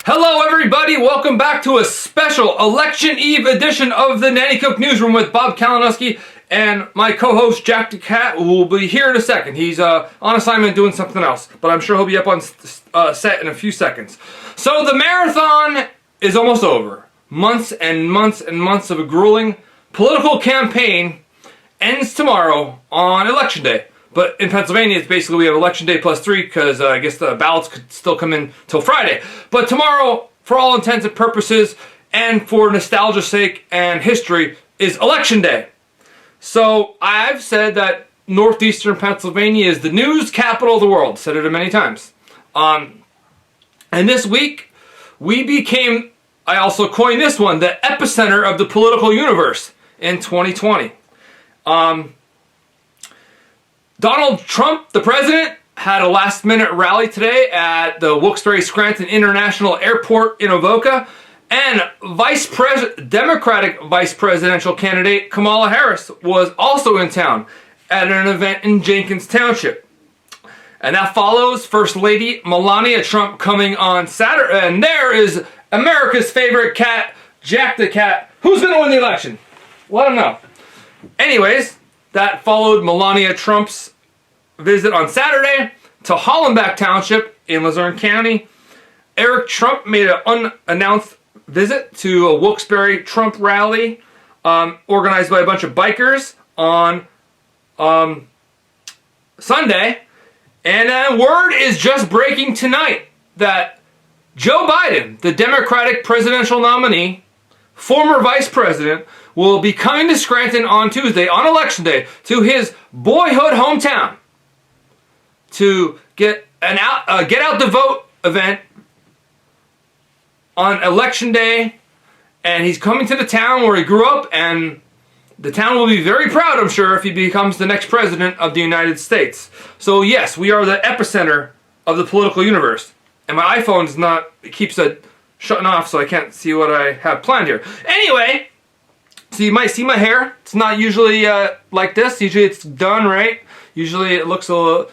Hello everybody, welcome back to a special Election Eve edition of the Nanticoke Newsroom with Bob Kalinowski and my co-host Jack the Cat, who will be here in a second. He's on assignment doing something else, but I'm sure he'll be up on set in a few seconds. So the marathon is almost over. Months and months and months of a grueling political campaign ends tomorrow on Election Day. But in Pennsylvania, it's basically we have Election Day plus 3 because I guess the ballots could still come in till Friday. But tomorrow, for all intents and purposes, and for nostalgia's sake and history, is Election Day. So I've said that northeastern Pennsylvania is the news capital of the world. Said it many times. And this week, we became, I also coined this one, the epicenter of the political universe in 2020. Donald Trump, the president, had a last-minute rally today at the Wilkes-Barre-Scranton International Airport in Avoca, and Democratic vice presidential candidate Kamala Harris was also in town at an event in Jenkins Township. And that follows First Lady Melania Trump coming on Saturday, and there is America's favorite cat, Jack the Cat. Who's going to win the election? Let him know. Anyways, that followed Melania Trump's visit on Saturday to Hollenbach Township in Luzerne County. Eric Trump made an unannounced visit to a Wilkes-Barre Trump rally organized by a bunch of bikers on Sunday. And then word is just breaking tonight that Joe Biden, the Democratic presidential nominee, former vice president, will be coming to Scranton on Tuesday, on Election Day, to his boyhood hometown to get out the vote event on Election Day. And he's coming to the town where he grew up, and the town will be very proud, I'm sure, if he becomes the next president of the United States. So yes, we are the epicenter of the political universe. And my iPhone is not, it keeps shutting off, so I can't see what I have planned here. Anyway, so you might see my hair. It's not usually like this. Usually it's done right. Usually it looks a little,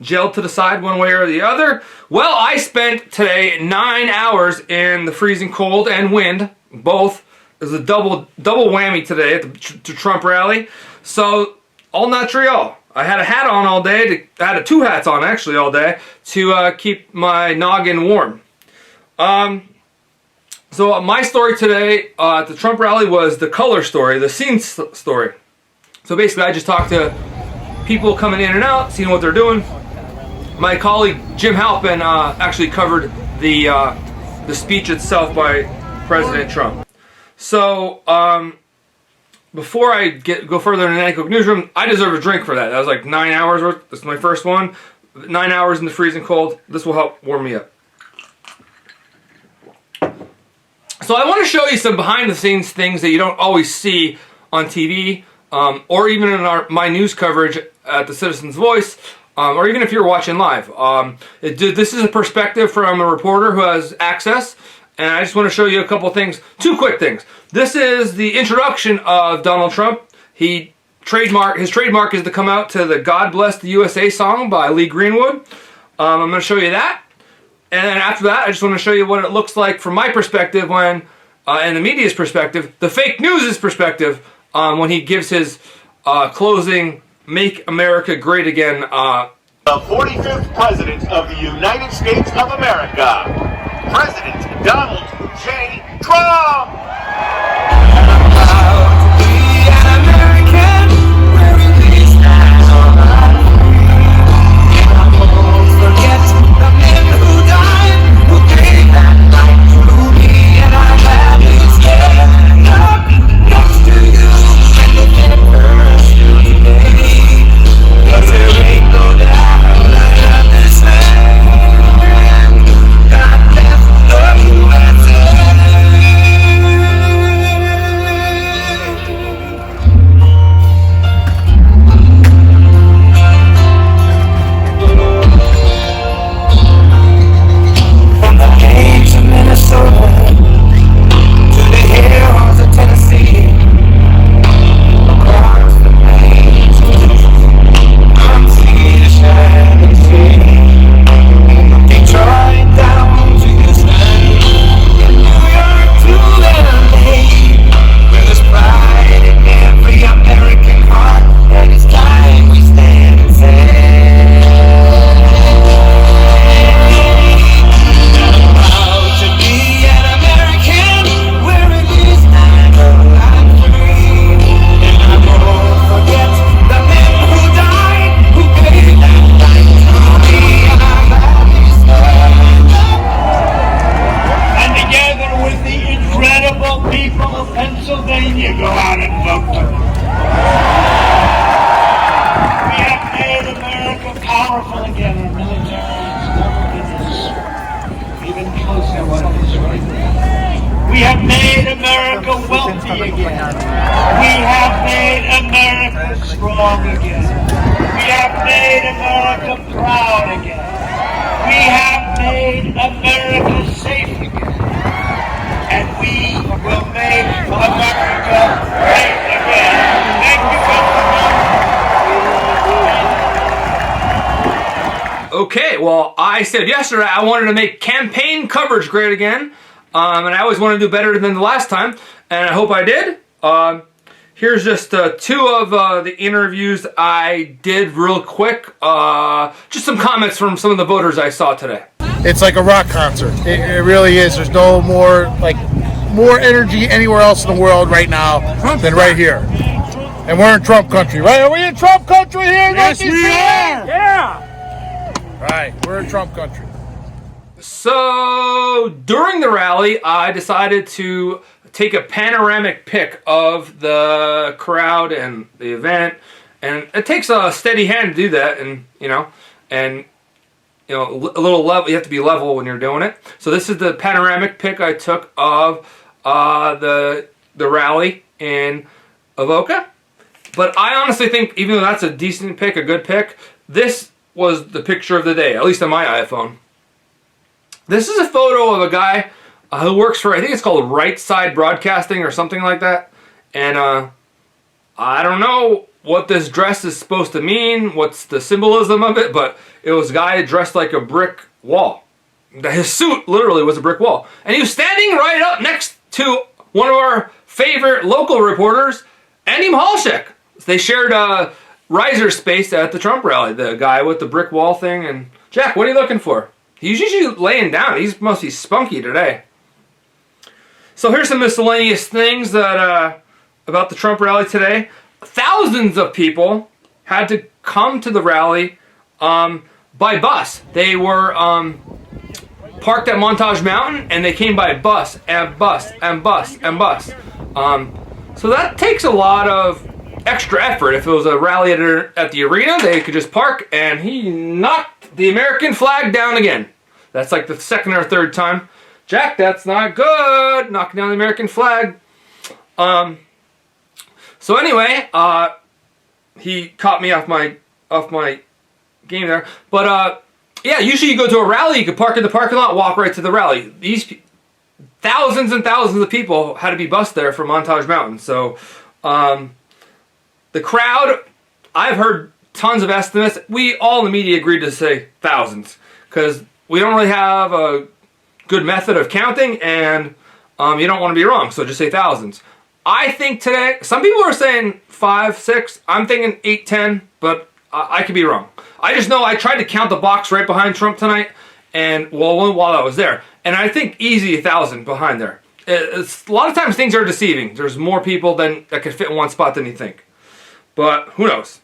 gelled to the side one way or the other. Well, I spent today 9 hours in the freezing cold and wind. Both. It was a double whammy today at the Trump rally. So, all Montreal. I had a hat on all day. I had 2 hats on actually all day to keep my noggin warm. So my story today at the Trump rally was the color story, the scene story. So basically I just talked to people coming in and out, seeing what they're doing. My colleague Jim Halpin actually covered the speech itself by President Trump. So before I go further in the Nanticoke Newsroom, I deserve a drink for that. That was like 9 hours worth. This is my first one. 9 hours in the freezing cold. This will help warm me up. So I want to show you some behind-the-scenes things that you don't always see on TV, or even in my news coverage at the Citizen's Voice, or even if you're watching live. This is a perspective from a reporter who has access, and I just want to show you a couple things, 2 quick things. This is the introduction of Donald Trump. His trademark is to come out to the God Bless the USA song by Lee Greenwood. I'm going to show you that. And then after that, I just want to show you what it looks like from my perspective when, and the media's perspective, the fake news' perspective, when he gives his closing Make America Great Again. The 45th President of the United States of America, President Donald J. Trump! America powerful again. Our military has never been even close to what it is right now. We have made America wealthy again. We have made America strong again. We have made America proud again. We have made America safe again. And we will make America great again. Thank you, President. Okay, well, I said yesterday I wanted to make campaign coverage great again, and I always want to do better than the last time, and I hope I did. Here's just two of the interviews I did real quick. Just some comments from some of the voters I saw today. It's like a rock concert. It really is. There's no more energy anywhere else in the world right now than right here. And we're in Trump country, right? Are we in Trump country here? Yes, we are. Yeah. Right, we're in Trump country. So during the rally, I decided to take a panoramic pic of the crowd and the event, and it takes a steady hand to do that, and a little level. You have to be level when you're doing it. So this is the panoramic pic I took of the rally in Avoca. But I honestly think, even though that's a decent pic, a good pic, this was the picture of the day, at least on my iPhone. This is a photo of a guy who works for, I think it's called Right Side Broadcasting or something like that. And I don't know what this dress is supposed to mean, what's the symbolism of it, but it was a guy dressed like a brick wall. His suit literally was a brick wall. And he was standing right up next to one of our favorite local reporters, Andy Mahalchik. They shared riser space at the Trump rally, the guy with the brick wall thing. And Jack, what are you looking for? He's usually laying down. He must be spunky today. So here's some miscellaneous things that about the Trump rally today. Thousands of people had to come to the rally by bus. They were parked at Montage Mountain, and they came by bus and bus and bus and bus. So that takes a lot of extra effort. If it was a rally at the arena, they could just park, and he knocked the American flag down again. That's like the second or third time. Jack, that's not good. Knocking down the American flag. So anyway, he caught me off my game there. But yeah, usually you go to a rally, you could park in the parking lot, walk right to the rally. These thousands and thousands of people had to be bused there from Montage Mountain. So the crowd, I've heard tons of estimates. We all in the media agreed to say thousands because we don't really have a good method of counting, and you don't want to be wrong, so just say thousands. I think today, some people are saying 5, 6. I'm thinking 8, 10, but I could be wrong. I just know I tried to count the box right behind Trump tonight, and while I was there, and I think easy 1,000 behind there. It's, a lot of times things are deceiving. There's more people that can fit in one spot than you think, but who knows?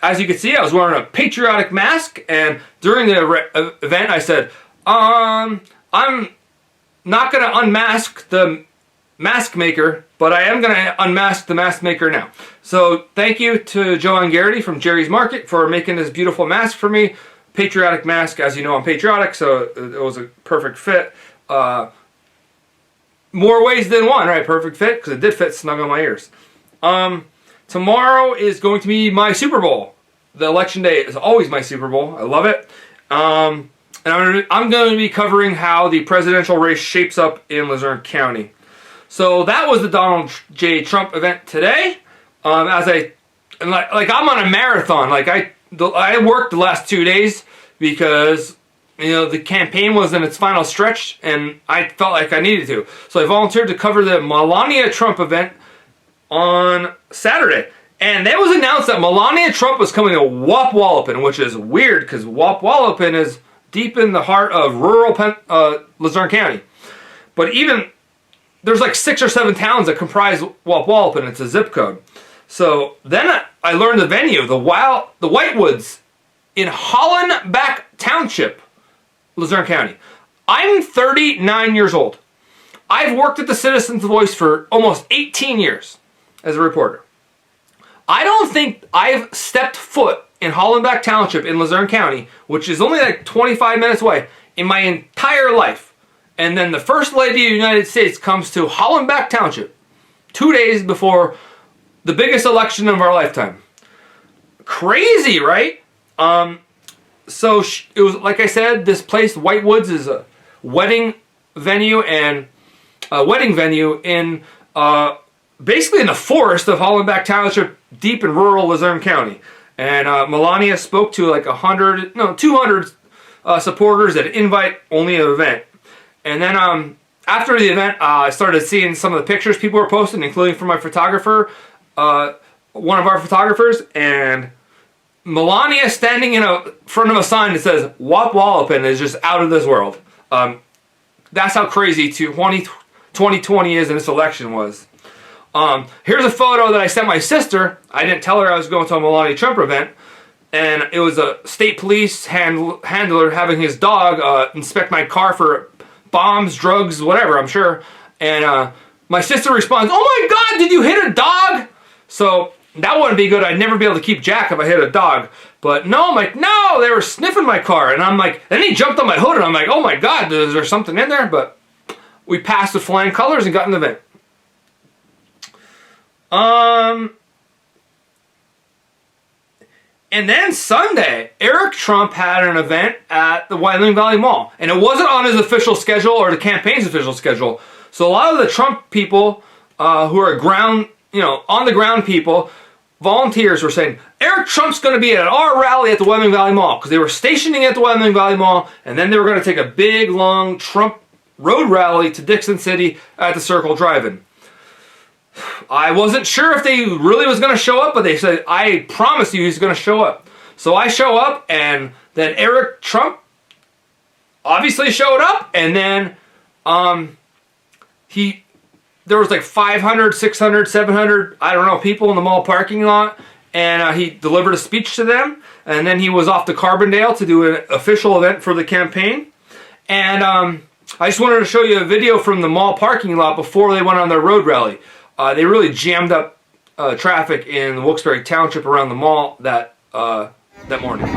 As you can see, I was wearing a patriotic mask, and during the event, I said, I'm not going to unmask the mask maker, but I am going to unmask the mask maker now. So thank you to Joanne Garrity from Jerry's Market for making this beautiful mask for me. Patriotic mask, as you know, I'm patriotic, so it was a perfect fit. More ways than one, right? Perfect fit, because it did fit snug on my ears. Tomorrow is going to be my Super Bowl. The election day is always my Super Bowl. I love it. And I'm going to be covering how the presidential race shapes up in Luzerne County. So that was the Donald J. Trump event today. I'm on a marathon. Like I worked the last 2 days because the campaign was in its final stretch, and I felt like I needed to. So I volunteered to cover the Melania Trump event on Saturday. And it was announced that Melania Trump was coming to Wapwallopin, which is weird because Wapwallopin is deep in the heart of rural Luzerne County. But even, there's like 6 or 7 towns that comprise Wapwallopin. It's a zip code. So then I learned the venue, the Whitewoods in Hollenbach Township, Luzerne County. I'm 39 years old. I've worked at the Citizen's Voice for almost 18 years as a reporter. I don't think I've stepped foot in Hollenbeck Township in Luzerne County, which is only like 25 minutes away, in my entire life. And then the First Lady of the United States comes to Hollenbeck Township 2 days before the biggest election of our lifetime. Crazy, right? So it was, like I said, this place, Whitewoods, is a wedding venue in basically in the forest of Hollenbeck Township, deep in rural Luzerne County. And Melania spoke to like 200 supporters at invite-only event. And then after the event, I started seeing some of the pictures people were posting, including from my photographer, one of our photographers, and Melania standing in front of a sign that says "Wop Wallopin" is just out of this world. That's how crazy 2020 is and this election was. Here's a photo that I sent my sister. I didn't tell her I was going to a Melania Trump event. And it was a state police handler having his dog inspect my car for bombs, drugs, whatever, I'm sure. And my sister responds, "Oh my God, did you hit a dog?" So that wouldn't be good. I'd never be able to keep Jack if I hit a dog. But no, I'm like, no, they were sniffing my car. And I'm like, then he jumped on my hood and I'm like, oh my God, is there something in there? But we passed with flying colors and got in the event. And then Sunday, Eric Trump had an event at the Wyoming Valley Mall. And it wasn't on his official schedule or the campaign's official schedule. So a lot of the Trump people who are on the ground people, volunteers were saying, Eric Trump's going to be at our rally at the Wyoming Valley Mall. Because they were stationing at the Wyoming Valley Mall. And then they were going to take a big, long Trump road rally to Dixon City at the Circle Drive-In. I wasn't sure if they really was going to show up, but they said, I promise you he's going to show up. So I show up, and then Eric Trump obviously showed up, and then there was like 500, 600, 700, I don't know, people in the mall parking lot, and he delivered a speech to them, and then he was off to Carbondale to do an official event for the campaign. And I just wanted to show you a video from the mall parking lot before they went on their road rally. They really jammed up traffic in Wilkes-Barre Township around the mall that morning.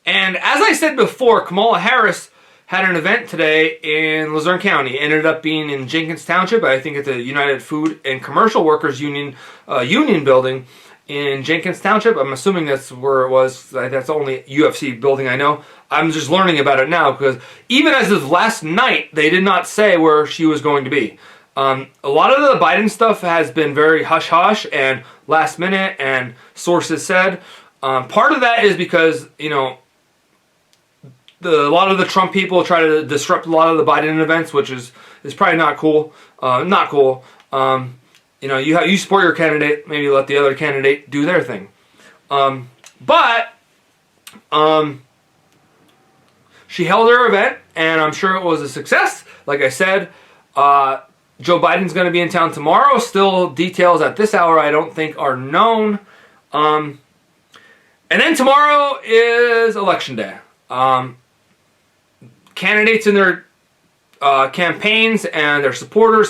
And as I said before, Kamala Harris had an event today in Luzerne County. It ended up being in Jenkins Township, I think at the United Food and Commercial Workers Union building in Jenkins Township. I'm assuming that's where it was. That's the only UFC building I know. I'm just learning about it now because even as of last night, they did not say where she was going to be. A lot of the Biden stuff has been very hush-hush and last minute, and sources said. Part of that is because, a lot of the Trump people try to disrupt a lot of the Biden events, which is probably not cool. Not cool. You support your candidate, maybe let the other candidate do their thing. But she held her event, and I'm sure it was a success. Like I said, Joe Biden's going to be in town tomorrow. Still, details at this hour I don't think are known. And then tomorrow is Election Day. Candidates in their campaigns and their supporters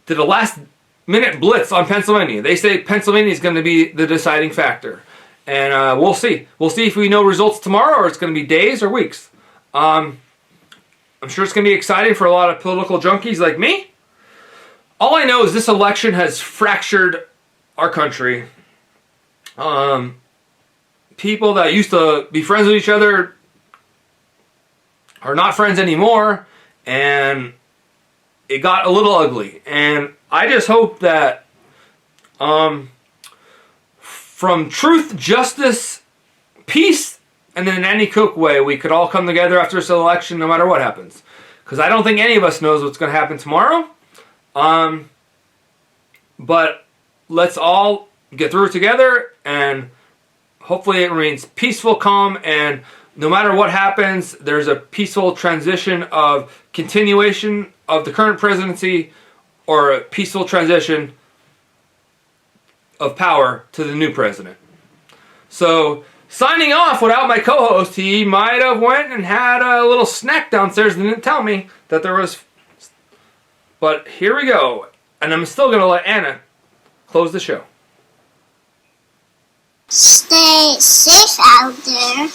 did a last-minute blitz on Pennsylvania. They say Pennsylvania is going to be the deciding factor. And we'll see. We'll see if we know results tomorrow or it's going to be days or weeks. I'm sure it's going to be exciting for a lot of political junkies like me. All I know is this election has fractured our country. People that used to be friends with each other are not friends anymore, and it got a little ugly. And I just hope that from truth, justice, peace, in the Nanticoke way, we could all come together after this election no matter what happens. Because I don't think any of us knows what's going to happen tomorrow. But let's all get through it together, and hopefully it remains peaceful, calm, and no matter what happens, there's a peaceful transition of continuation of the current presidency or a peaceful transition of power to the new president. So, signing off without my co-host, he might have went and had a little snack downstairs and didn't tell me that there was. But here we go. And I'm still going to let Anna close the show. Stay safe out there.